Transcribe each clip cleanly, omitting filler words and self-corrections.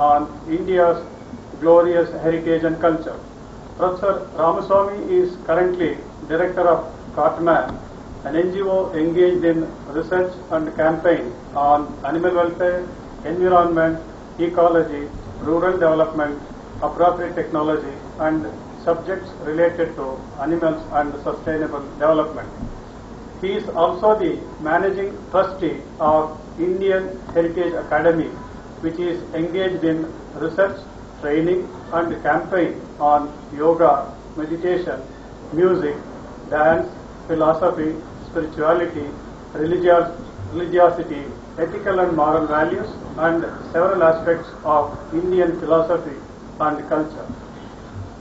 on India's glorious heritage and culture. Professor Ramaswamy is currently Director of Cartman, an NGO engaged in research and campaign on animal welfare, environment, ecology, rural development, appropriate technology, and subjects related to animals and sustainable development. He is also the Managing Trustee of Indian Heritage Academy, which is engaged in research, training, and campaign on yoga, meditation, music, dance, philosophy, spirituality, religiosity, ethical and moral values, and several aspects of Indian philosophy and culture.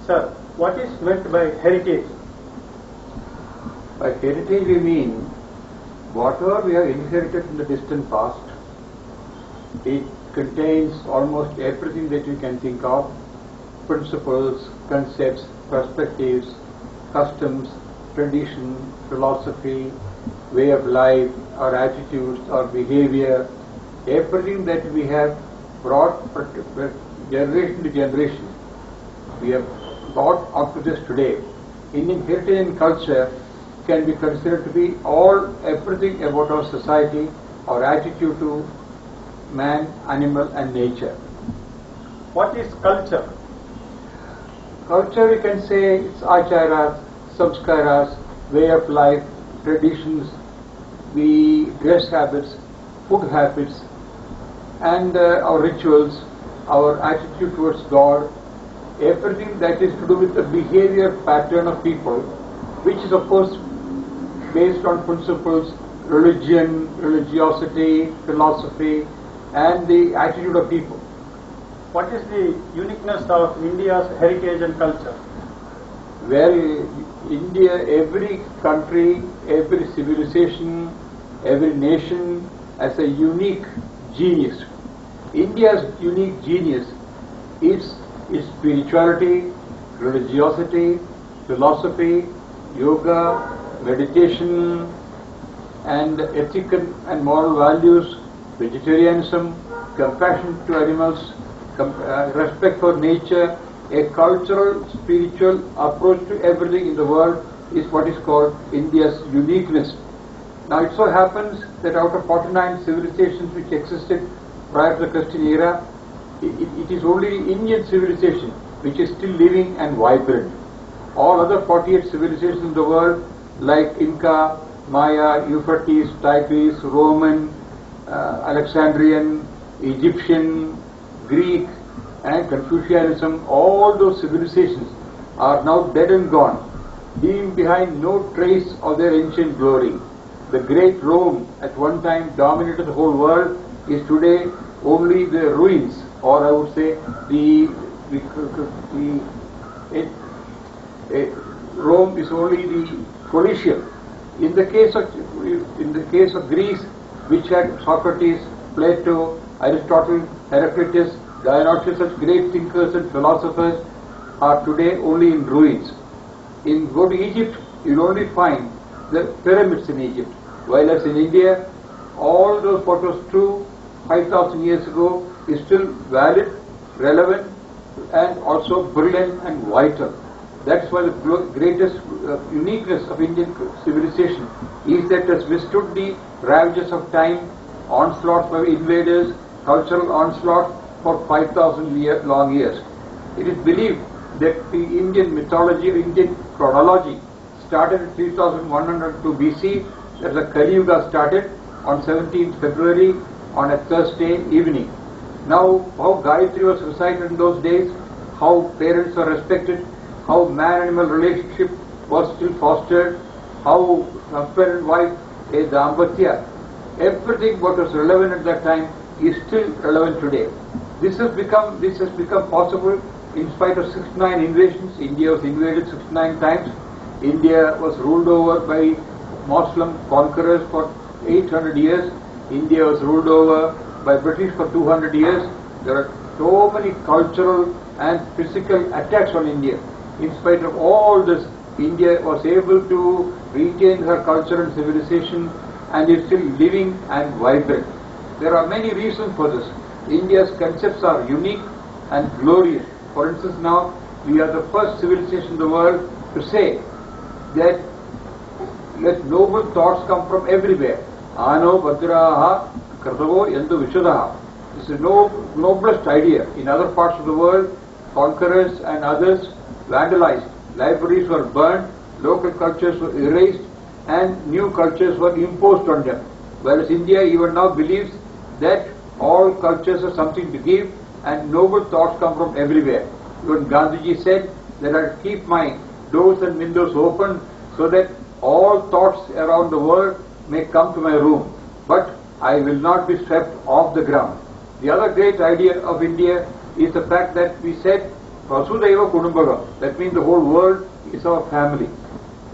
Sir, what is meant by heritage? By heritage we mean whatever we have inherited in the distant past. It contains almost everything that you can think of: principles, concepts, perspectives, customs, tradition, philosophy, way of life, our attitudes, our behavior, everything that we have brought generation to generation. We have brought up to this today. Indian heritage and culture can be considered to be everything about our society, our attitude to man, animal and nature. What is culture? Culture, we can say, it's acharas, samskaras, way of life, traditions, the dress habits, food habits, and our rituals, our attitude towards God, everything that is to do with the behavior pattern of people, which is of course based on principles, religion, religiosity, philosophy, and the attitude of people. What is the uniqueness of India's heritage and culture? Well, India, every country, every civilization, every nation has a unique genius. India's unique genius is its spirituality, religiosity, philosophy, yoga, meditation, and ethical and moral values, vegetarianism, compassion to animals, respect for nature. A cultural, spiritual approach to everything in the world is what is called India's uniqueness. Now it so happens that out of 49 civilizations which existed prior to the Christian era, it is only the Indian civilization which is still living and vibrant. All other 48 civilizations in the world, like Inca, Maya, Euphrates, Tigris, Roman, Alexandrian, Egyptian, Greek, and Confucianism, all those civilizations are now dead and gone, leaving behind no trace of their ancient glory. The great Rome, at one time dominated the whole world, is today only the ruins, or I would say Rome is only the Colosseum. In the case of Greece, which had Socrates, Plato, Aristotle, Heraclitus, Dionysius, such great thinkers and philosophers, are today only in ruins. Go to Egypt, you'll only find the pyramids in Egypt, while as in India, all those what was true 5,000 years ago is still valid, relevant, and also brilliant and vital. That's why the greatest uniqueness of Indian civilization is that it has withstood the ravages of time, onslaughts by invaders, cultural onslaught for 5,000 long years. It is believed that the Indian mythology, Indian chronology, started in 3102 BC, that the Kali Yuga started on 17th February on a Thursday evening. Now, how Gayatri was recited in those days, how parents were respected, how man-animal relationship was still fostered, how husband and wife, a Dampatya, everything what was relevant at that time is still relevant today. This has become possible in spite of 69 invasions. India was invaded 69 times. India was ruled over by Muslim conquerors for 800 years. India was ruled over by British for 200 years. There are so many cultural and physical attacks on India. In spite of all this, India was able to retain her culture and civilization and is still living and vibrant. There are many reasons for this. India's concepts are unique and glorious. For instance, now we are the first civilization in the world to say that let noble thoughts come from everywhere. Ano Bhadraha Kardavo Yandu Vishadaha. This is no noblest idea. In other parts of the world, conquerors and others vandalized. Libraries were burned, local cultures were erased, and new cultures were imposed on them. Whereas India even now believes that all cultures have something to give and noble thoughts come from everywhere. Even Gandhiji said that I keep my doors and windows open so that all thoughts around the world may come to my room, but I will not be swept off the ground. The other great idea of India is the fact that we said Vasudhaiva Kudumbakam, that means the whole world is our family.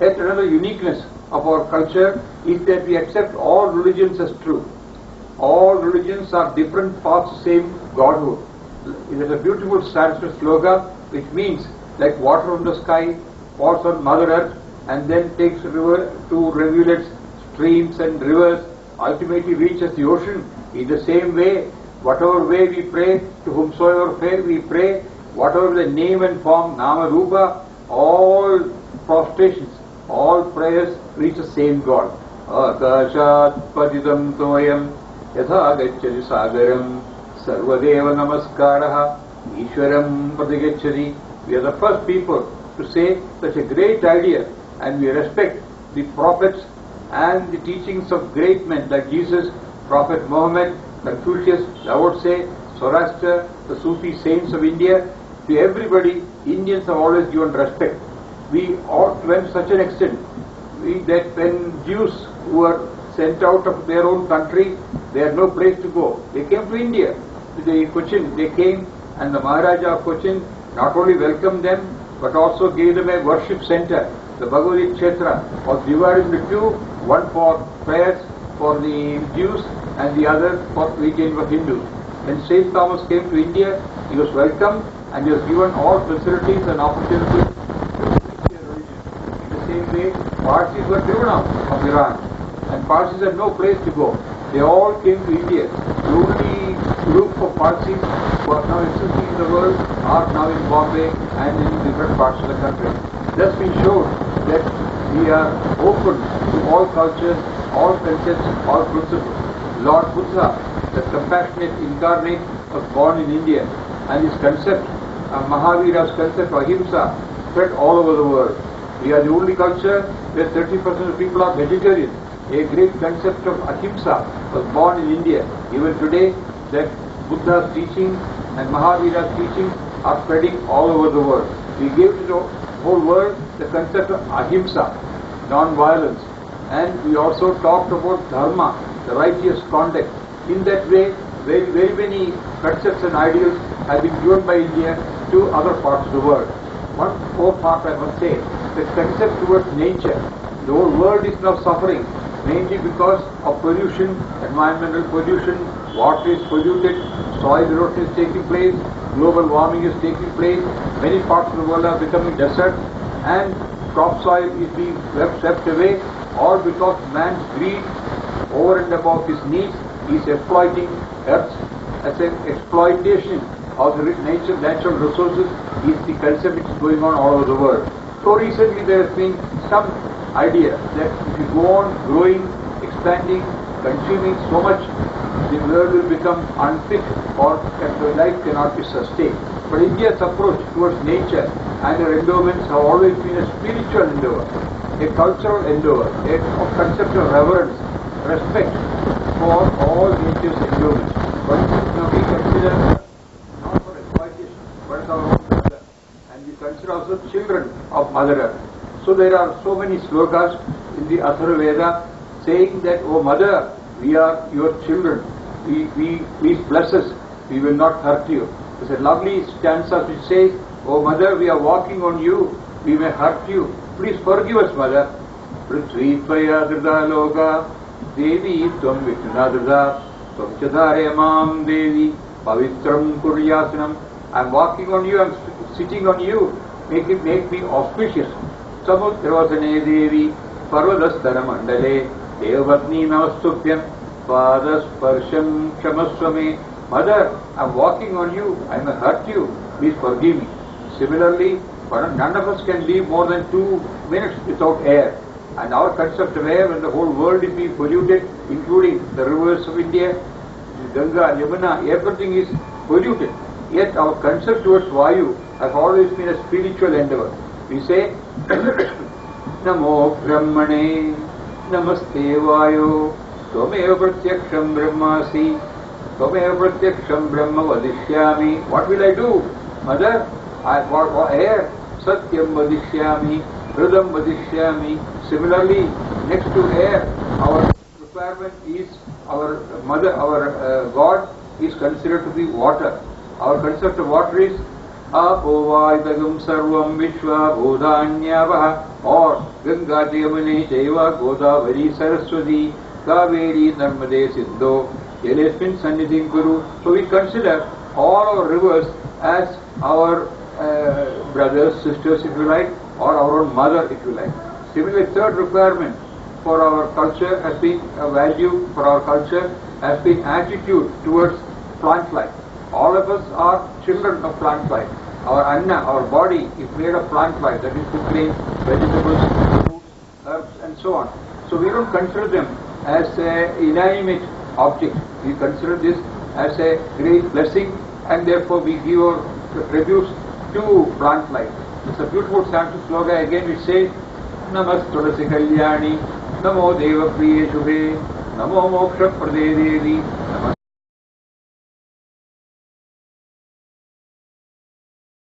Yet another uniqueness of our culture is that we accept all religions as true. All religions are different parts of the same Godhood. It is a beautiful Sanskrit slogan which means like water from the sky falls on Mother Earth and then takes river to rivulets, streams and rivers, ultimately reaches the ocean. In the same way, whatever way we pray, to whomsoever way we pray, whatever the name and form, Nama Rupa, all prostrations, all prayers reach the same God. Akashat padidam toyam yatha gacchati sagaram sarvadeva namaskaraha ishwaram pratigacchati. We are the first people to say such a great idea, and we respect the prophets and the teachings of great men like Jesus, Prophet Muhammad, Confucius, Lao Tse, Zoroaster, the Sufi saints of India. To everybody, Indians have always given respect. We ought to went such an extent that when Jews who were sent out of their own country, they had no place to go. They came to India, to the Cochin. They came, and the Maharaja of Cochin not only welcomed them, but also gave them a worship center. The Bhagavad Kshetra was divided into two, one for prayers for the Jews and the other for religion for Hindus. When St. Thomas came to India, he was welcomed and he was given all facilities and opportunities to preach their religion. In the same way, Parsis were driven out of Iran, and Parsis had no place to go. They all came to India. The only group of Parsis who are now existing in the world are now in Bombay and in different parts of the country. Thus we showed that we are open to all cultures, all concepts, all principles. Lord Buddha, the compassionate incarnate, was born in India, and his concept, Mahavira's concept of ahimsa, spread all over the world. We are the only culture where 30% of people are vegetarian. A great concept of ahimsa was born in India. Even today, that Buddha's teaching and Mahavira's teaching are spreading all over the world. We gave to the whole world the concept of ahimsa, non-violence, and we also talked about dharma, the righteous conduct. In that way, very, very many concepts and ideals have been given by India to other parts of the world. One more part I must say, the concept towards nature. The whole world is now suffering, mainly because of pollution, environmental pollution, water is polluted, soil erosion is taking place, global warming is taking place, many parts of the world are becoming desert, and topsoil is being swept away, all because man's greed, over and above his needs, is exploiting earth as an exploitation of the natural resources is the concept which is going on all over the world. So recently there has been some idea that if you go on growing, expanding, consuming so much, the world will become unfit or life cannot be sustained. But India's approach towards nature and her endowments have always been a spiritual endeavor, a cultural endeavor, a concept of reverence, respect for all nature's endowments. For instance, now we consider not for exploitation, but as our own brother, and we consider also children of Mother Earth. So there are so many slokas in the Atharva Veda saying that, "O Mother, we are your children. Please bless us. We will not hurt you." There's a lovely stanza which says, "O Mother, we are walking on you. We may hurt you. Please forgive us, Mother." Prithvi tvaya drida loka Devi tvam vitna drida tvam chadare mam Devi pavitram kuryasanam. I'm walking on you. I'm sitting on you. Make me auspicious. Samudravasane Devi Parvadastara Mandale Devatni Namastubhyam Padasparsham Kshamaswame Mother, I'm walking on you, I may hurt you, please forgive me. Similarly, none of us can live more than 2 minutes without air. And our concept of air, when the whole world is being polluted, including the rivers of India, Ganga, Yamuna, everything is polluted. Yet our concept towards Vayu has always been a spiritual endeavor. We say, Namo Brahmane, Namaste Vayo, Tvameva Pratyaksham Brahmasi, Tvameva Pratyaksham Brahma Vadishyami. What will I do? Mother, air, Satyam Vadishyami, Hridam Vadishyami. Similarly, next to air, our requirement is our mother, our God is considered to be water. Our concept of water is Apovāidagam sarvam vishva bodhanyavaha, or Ganga Yamune Chaiva Godavari Saraswati Kaveri Narmade Sindho Yelesmin Sannidhim Kuru. So we consider all our rivers as our brothers, sisters if you like, or our own mother if you like. Similarly, third requirement for our culture has been a value for our culture has been attitude towards plant life. All of us are children of plant life. Our anna, our body is made of plant life, that is food grains, vegetables, fruits, herbs and so on. So we don't consider them as inanimate objects. We consider this as a great blessing and therefore we give our tributes to plant life. It's a beautiful Sanskrit slogan. Again we say, Namas Tulasi Kalyani, Namo Deva Priye Shubhe, Namo Moksha Prade Devi, Namas